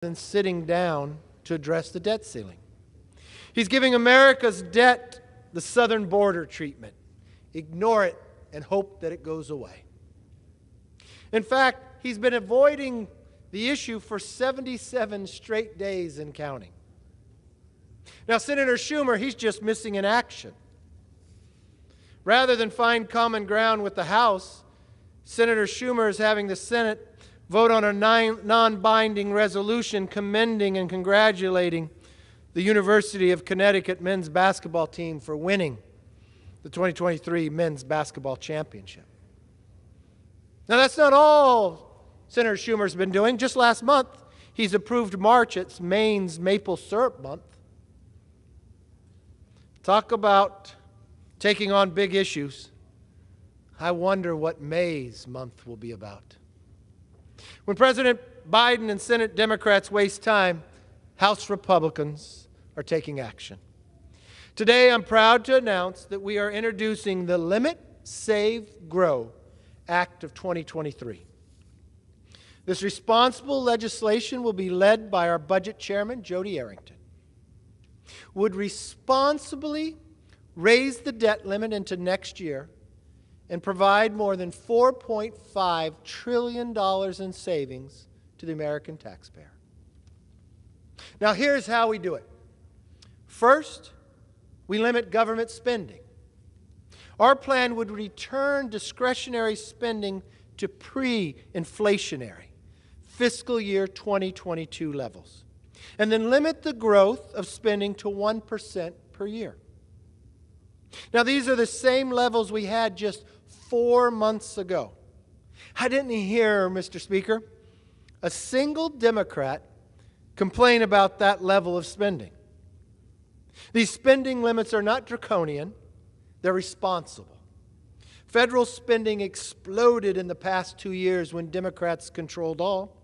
than sitting down to address the debt ceiling. He's giving America's debt the southern border treatment. Ignore it and hope that it goes away. In fact, he's been avoiding the issue for 77 straight days and counting. Now, Senator Schumer, he's just missing in action. Rather than find common ground with the House, Senator Schumer is having the Senate vote on a non-binding resolution commending and congratulating the University of Connecticut men's basketball team for winning the 2023 men's basketball championship. Now, that's not all Senator Schumer's been doing. Just last month, he's approved March as Maine's Maple Syrup Month. Talk about taking on big issues. I wonder what May's month will be about. When President Biden and Senate Democrats waste time, House Republicans are taking action. Today, I'm proud to announce that we are introducing the Limit, Save, Grow Act of 2023. This responsible legislation will be led by our Budget Chairman, Jody Arrington. Would responsibly raise the debt limit into next year and provide more than $4.5 trillion in savings to the American taxpayer. Now, here's how we do it. First, we limit government spending. Our plan would return discretionary spending to pre-inflationary fiscal year 2022 levels, and then limit the growth of spending to 1% per year. Now, these are the same levels we had just 4 months ago. I didn't hear, Mr. Speaker, a single Democrat complain about that level of spending. These spending limits are not draconian, they're responsible. Federal spending exploded in the past 2 years when Democrats controlled all,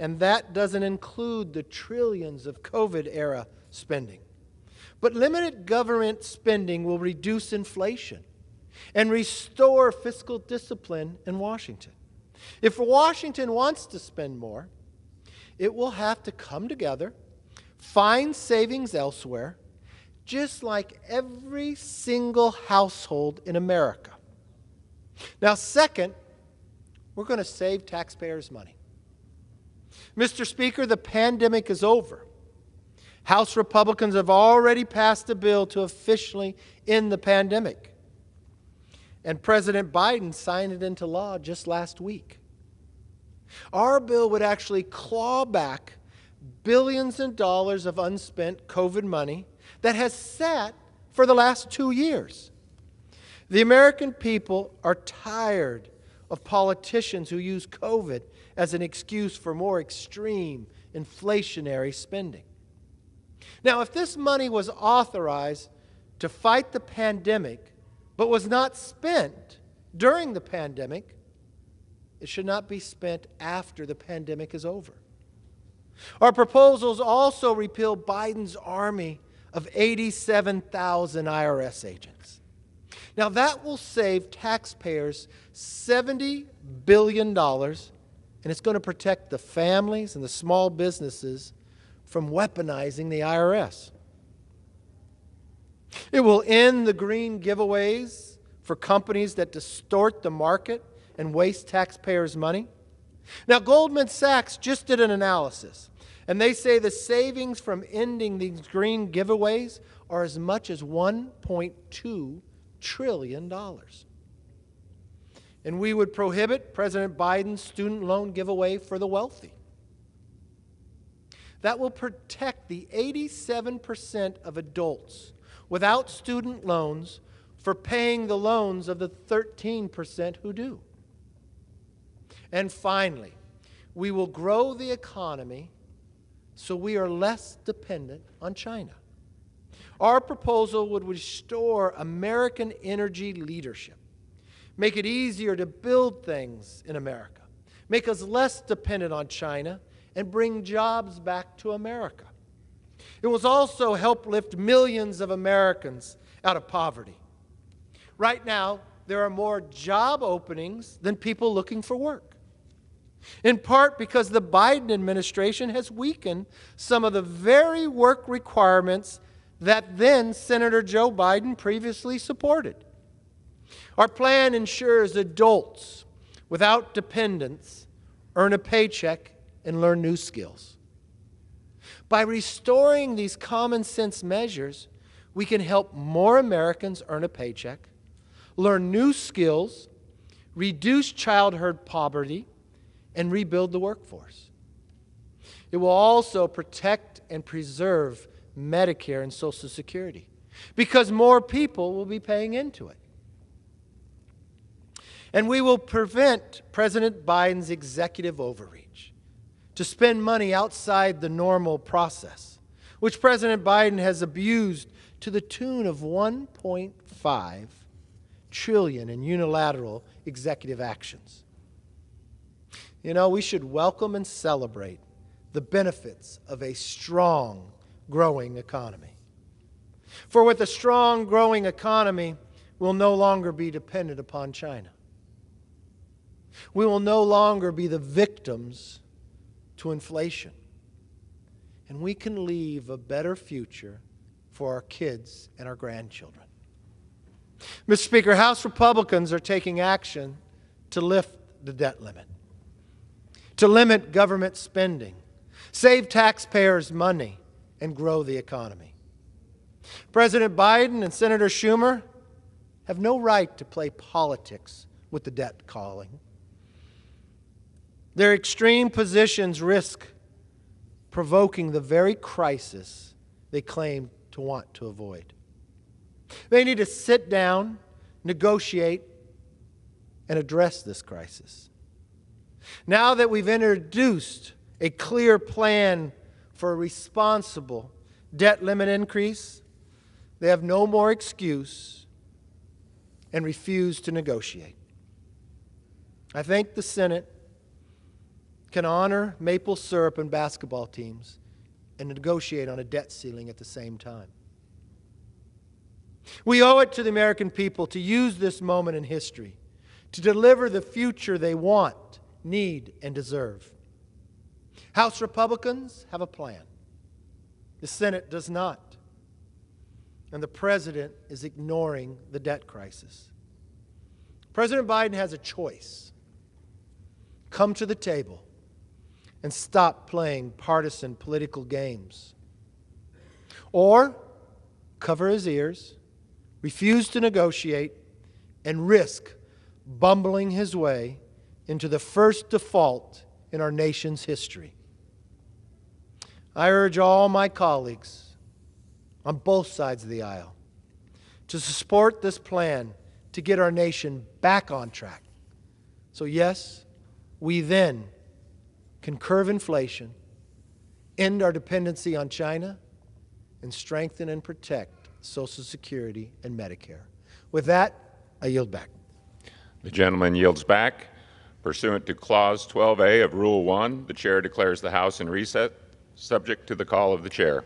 and that doesn't include the trillions of COVID-era spending. But limited government spending will reduce inflation and restore fiscal discipline in Washington. If Washington wants to spend more, it will have to come together, find savings elsewhere, just like every single household in America. Now, second, we're going to save taxpayers money. Mr. Speaker, the pandemic is over. House Republicans have already passed a bill to officially end the pandemic. And President Biden signed it into law just last week. Our bill would actually claw back billions of dollars of unspent COVID money that has sat for the last 2 years. The American people are tired of politicians who use COVID as an excuse for more extreme inflationary spending. Now, if this money was authorized to fight the pandemic, but was not spent during the pandemic, it should not be spent after the pandemic is over. Our proposals also repeal Biden's army of 87,000 IRS agents. Now, that will save taxpayers $70 billion, and it's going to protect the families and the small businesses from weaponizing the IRS. It will end the green giveaways for companies that distort the market and waste taxpayers' money. Now, Goldman Sachs just did an analysis, and they say the savings from ending these green giveaways are as much as $1.2 trillion. And we would prohibit President Biden's student loan giveaway for the wealthy. That will protect the 87% of adults without student loans for paying the loans of the 13% who do. And finally, we will grow the economy so we are less dependent on China. Our proposal would restore American energy leadership, make it easier to build things in America, make us less dependent on China, and bring jobs back to America. It will also help lift millions of Americans out of poverty. Right now, there are more job openings than people looking for work. in part because the Biden administration has weakened some of the very work requirements that then Senator Joe Biden previously supported. Our plan ensures adults without dependents earn a paycheck and learn new skills. By restoring these common sense measures, we can help more Americans earn a paycheck, learn new skills, reduce childhood poverty, and rebuild the workforce. It will also protect and preserve Medicare and Social Security because more people will be paying into it. And we will prevent President Biden's executive overreach to spend money outside the normal process, which President Biden has abused to the tune of $1.5 trillion in unilateral executive actions. You know, we should welcome and celebrate the benefits of a strong, growing economy. For with a strong, growing economy, we'll no longer be dependent upon China. We will no longer be the victims to inflation. And we can leave a better future for our kids and our grandchildren. Mr. Speaker, House Republicans are taking action to lift the debt limit, to limit government spending, save taxpayers money, and grow the economy. President Biden and Senator Schumer have no right to play politics with the debt calling. Their extreme positions risk provoking the very crisis they claim to want to avoid. They need to sit down, negotiate, and address this crisis. Now that we've introduced a clear plan for a responsible debt limit increase, they have no more excuse and refuse to negotiate. I think the Senate can honor maple syrup and basketball teams and negotiate on a debt ceiling at the same time. We owe it to the American people to use this moment in history to deliver the future they want, need, and deserve. House Republicans have a plan. The Senate does not. And the President is ignoring the debt crisis. President Biden has a choice. Come to the table and stop playing partisan political games. Or cover his ears, refuse to negotiate, and risk bumbling his way into the first default in our nation's history. I urge all my colleagues on both sides of the aisle to support this plan to get our nation back on track. So yes, we then can curb inflation, end our dependency on China, and strengthen and protect Social Security and Medicare. With that, I yield back. The gentleman yields back. Pursuant to Clause 12A of Rule 1, the Chair declares the House in recess, subject to the call of the Chair.